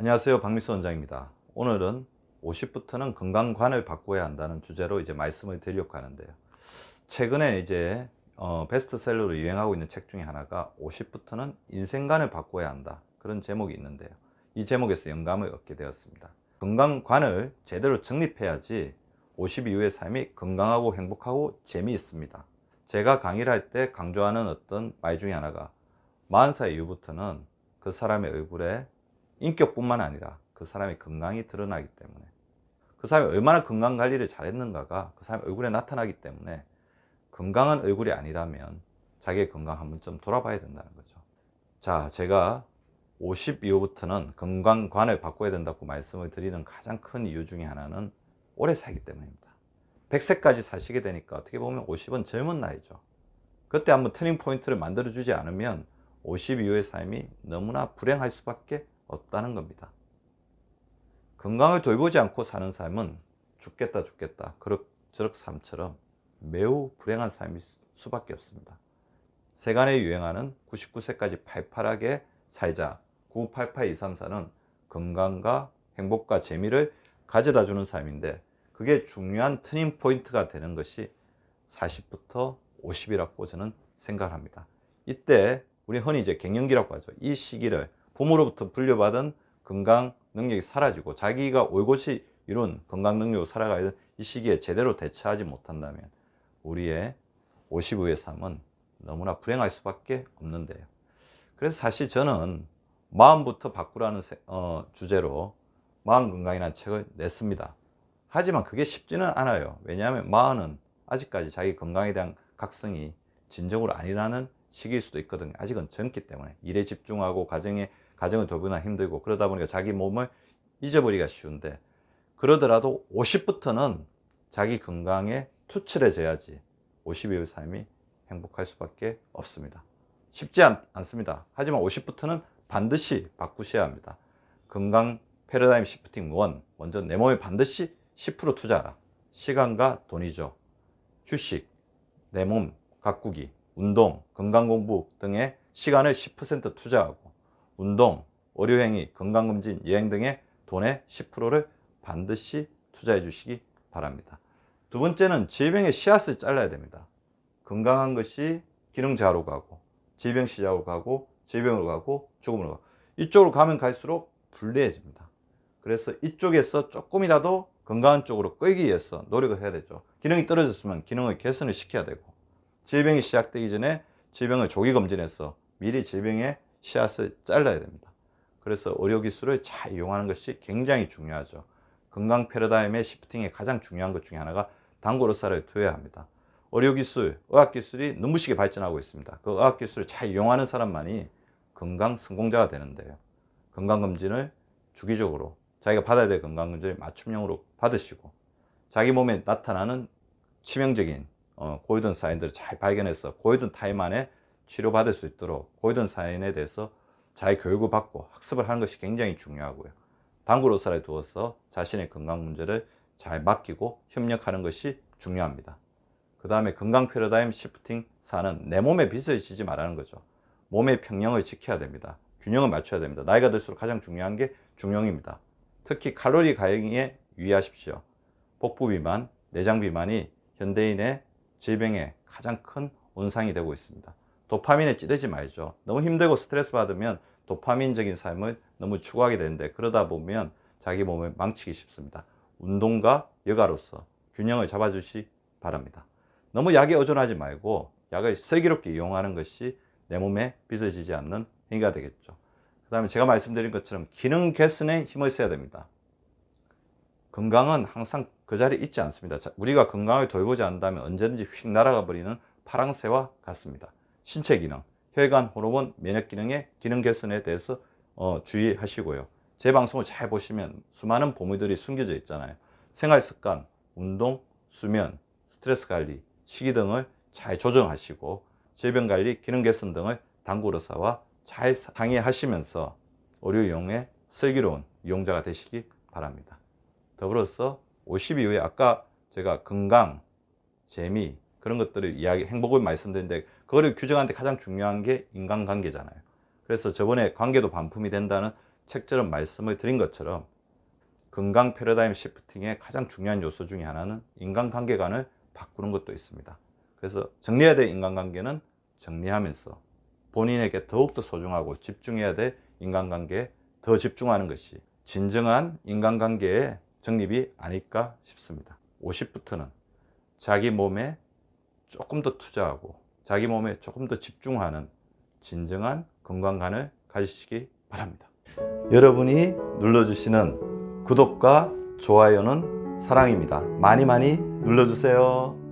안녕하세요. 박미수 원장입니다. 오늘은 50부터는 건강관을 바꿔야 한다는 주제로 말씀을 드리려고 하는데요. 최근에 베스트셀러로 유행하고 있는 책 중에 하나가 50부터는 인생관을 바꿔야 한다. 그런 제목이 있는데요. 이 제목에서 영감을 얻게 되었습니다. 건강관을 제대로 정립해야지 50 이후의 삶이 건강하고 행복하고 재미있습니다. 제가 강의를 할 때 강조하는 어떤 말 중에 하나가 40살 이후부터는 그 사람의 얼굴에 인격뿐만 아니라 그 사람의 건강이 드러나기 때문에, 그 사람이 얼마나 건강 관리를 잘했는가가 그 사람의 얼굴에 나타나기 때문에, 건강한 얼굴이 아니라면 자기의 건강 한번 좀 돌아봐야 된다는 거죠. 자, 제가 50 이후부터는 건강관을 바꿔야 된다고 말씀을 드리는 가장 큰 이유 중에 하나는 오래 살기 때문입니다. 100세까지 사시게 되니까 어떻게 보면 50은 젊은 나이죠. 그때 한번 터닝 포인트를 만들어 주지 않으면 50 이후의 삶이 너무나 불행할 수밖에 없다는 겁니다. 건강을 돌보지 않고 사는 삶은 죽겠다 그럭저럭 삶처럼 매우 불행한 삶일 수밖에 없습니다. 세간에 유행하는 99세까지 팔팔하게 살자 988-234는 건강과 행복과 재미를 가져다 주는 삶인데, 그게 중요한 터닝 포인트가 되는 것이 40부터 50이라고 저는 생각합니다. 이때 우리 흔히 갱년기라고 하죠. 이 시기를 부모로부터 물려받은 건강 능력이 사라지고 자기가 올곧이 이룬 건강 능력으로 살아가야 이 시기에 제대로 대처하지 못한다면 우리의 50 후의 삶은 너무나 불행할 수밖에 없는데요. 그래서 사실 저는 마음부터 바꾸라는 주제로 마음 건강이라는 책을 냈습니다. 하지만 그게 쉽지는 않아요. 왜냐하면 마음은 아직까지 자기 건강에 대한 각성이 진정으로 안 일어나는 시기일 수도 있거든요. 아직은 젊기 때문에 일에 집중하고 가정을 돌보기나 힘들고, 그러다 보니까 자기 몸을 잊어버리기가 쉬운데, 그러더라도 50부터는 자기 건강에 투철해져야지 50 이후의 삶이 행복할 수밖에 없습니다. 쉽지 않습니다. 하지만 50부터는 반드시 바꾸셔야 합니다. 건강 패러다임 시프팅 1, 먼저 내 몸에 반드시 10% 투자하라. 시간과 돈이죠. 휴식, 내 몸 가꾸기, 운동, 건강공부 등의 시간을 10% 투자하고, 운동, 의료행위, 건강검진, 여행 등의 돈의 10%를 반드시 투자해 주시기 바랍니다. 두 번째는 질병의 씨앗을 잘라야 됩니다. 건강한 것이 기능자로 가고, 질병 시작으로 가고, 질병으로 가고, 죽음으로 가고, 이쪽으로 가면 갈수록 불리해집니다. 그래서 이쪽에서 조금이라도 건강한 쪽으로 끌기 위해서 노력을 해야 되죠. 기능이 떨어졌으면 기능을 개선을 시켜야 되고, 질병이 시작되기 전에 질병을 조기 검진해서 미리 질병의 씨앗을 잘라야 됩니다. 그래서 의료기술을 잘 이용하는 것이 굉장히 중요하죠. 건강 패러다임의 시프팅의 가장 중요한 것 중에 하나가 단골의사를 두어야 합니다. 의료기술, 의학기술이 눈부시게 발전하고 있습니다. 그 의학기술을 잘 이용하는 사람만이 건강 성공자가 되는데요. 건강검진을 주기적으로 자기가 받아야 될 건강검진을 맞춤형으로 받으시고, 자기 몸에 나타나는 치명적인 골든 사인들을 잘 발견해서 골든 타임 안에 치료받을 수 있도록 골든 사인에 대해서 잘 교육을 받고 학습을 하는 것이 굉장히 중요하고요. 단골 의사를 두어서 자신의 건강 문제를 잘 맡기고 협력하는 것이 중요합니다. 그 다음에 건강 패러다임 시프팅 4는 내 몸에 빚을 지지 말라는 거죠. 몸의 평형을 지켜야 됩니다. 균형을 맞춰야 됩니다. 나이가 들수록 가장 중요한 게 중용입니다. 특히 칼로리 과잉에 유의하십시오. 복부 비만, 내장 비만이 현대인의 질병의 가장 큰 원상이 되고 있습니다. 도파민에 찌들지 말죠. 너무 힘들고 스트레스 받으면 도파민적인 삶을 너무 추구하게 되는데, 그러다 보면 자기 몸을 망치기 쉽습니다. 운동과 여가로서 균형을 잡아주시 바랍니다. 너무 약에 의존하지 말고 약을 슬기롭게 이용하는 것이 내 몸에 빚을 지지 않는 행위가 되겠죠. 그 다음에 제가 말씀드린 것처럼 기능 개선에 힘을 써야 됩니다. 건강은 항상 그 자리에 있지 않습니다. 우리가 건강을 돌보지 않는다면 언제든지 휙 날아가 버리는 파랑새와 같습니다. 신체 기능, 혈관, 호르몬, 면역 기능의 기능 개선에 대해서 주의하시고요. 제 방송을 잘 보시면 수많은 보물들이 숨겨져 있잖아요. 생활 습관, 운동, 수면, 스트레스 관리, 식이 등을 잘 조정하시고, 질병 관리, 기능 개선 등을 단골 의사와 잘 상의하시면서 의료 이용의 슬기로운 이용자가 되시기 바랍니다. 더불어서 50 이후에 아까 제가 건강, 재미 그런 것들을 행복을 말씀드렸는데, 그거를 규정하는데 가장 중요한 게 인간관계잖아요. 그래서 저번에 관계도 반품이 된다는 책처럼 말씀을 드린 것처럼 건강 패러다임 시프팅의 가장 중요한 요소 중에 하나는 인간관계관을 바꾸는 것도 있습니다. 그래서 정리해야 될 인간관계는 정리하면서 본인에게 더욱더 소중하고 집중해야 될 인간관계에 더 집중하는 것이 진정한 인간관계의 정립이 아닐까 싶습니다. 50부터는 자기 몸에 조금 더 투자하고 자기 몸에 조금 더 집중하는 진정한 건강관을 가지시기 바랍니다. 여러분이 눌러주시는 구독과 좋아요는 사랑입니다. 많이 많이 눌러주세요.